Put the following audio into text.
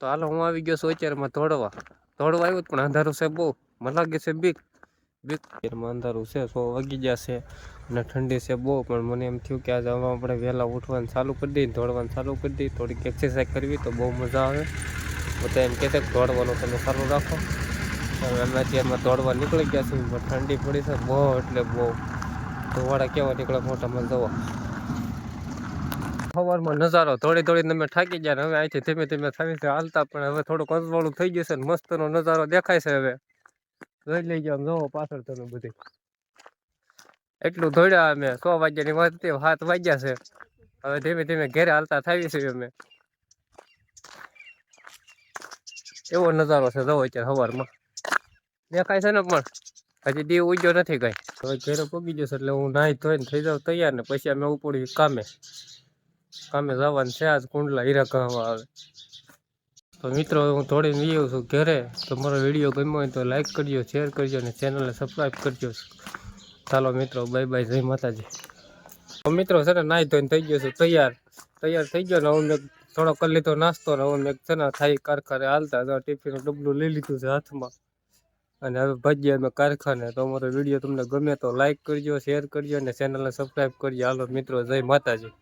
તો હાલો હું આવી ગયો છું અત્યારમાં દોડવા આવ્યું પણ અંધારું છે બહુ. મને લાગે છે બીક અત્યારમાં અંધારું છે 100 વાગી ગયા છે અને ઠંડી છે બહુ. પણ મને એમ થયું કે આજે હવે આપણે વહેલા ઉઠવાનું ચાલુ કરી દઈએ, દોડવાનું ચાલુ કરી દઈએ, થોડીક એક્સરસાઇઝ કરવી તો બહુ મજા આવે. બધા એમ કહેતા કે દોડવાનું તમે ચાલુ રાખો. હવે અમે અત્યારમાં દોડવા નીકળી ગયા છીએ પણ ઠંડી પડી છે બહુ એટલે બહુ. ધોવાડા કેવા નીકળે મોટામાં જવા. સવારમાં નજારો દોડી તમે થાકી ગયા. હવે અહીંથી ધીમે ધીમે થાવી છે હાલતા, પણ હવે થોડુંક અંજવાળું થઈ ગયું છે ને મસ્તનો નજારો દેખાય છે. હવે જોઈ લઈ જાવ, જોવો પાછળ તમે બધી એટલું દોડ્યા અમે. 100 વાગ્યાની વાત હતી, 7 વાગ્યા છે. હવે ધીમે ધીમે ઘેરે હાલતા થાવી છે અમે. એવો નજારો છે જોવો અત્યારે સવારમાં દેખાય છે ને, પણ હજી દીવ ઉગ્યો નથી કઈ. હવે ઘેરે પગી જશે એટલે હું નાહી ધોઈને થઈ જાઉં તૈયાર, ને પછી અમે ઉપડી કામે જવાનું છે. આજ કુંડલા હીરા કહવા આવે. તો મિત્રો હું દોડીને આવ્યો છું ઘરે. તો મારો વિડીયો ગમ્યો હોય તો લાઈક કરજો, શેર કરજો અને ચેનલને સબસ્ક્રાઈબ કરજો. ચાલો મિત્રો, બાય બાય, જય માતાજી. તો મિત્રો છે ને નાહી ધોઈને થઈ ગયો છું તૈયાર થઈ ગયો ને. હવે મેં થોડો કરી લીધો નાસ્તો ને હવે મેં છે ને થાઈ કારખાને હાલતા ટિફિન ડબલું લઈ લીધું છે હાથમાં. અને હવે ભાગ્યા અમે કારખાને. તો અમારો વિડીયો તમને ગમે તો લાઈક કરજો, શેર કરજો અને ચેનલને સબસ્ક્રાઈબ કરજો. હાલો મિત્રો, જય માતાજી.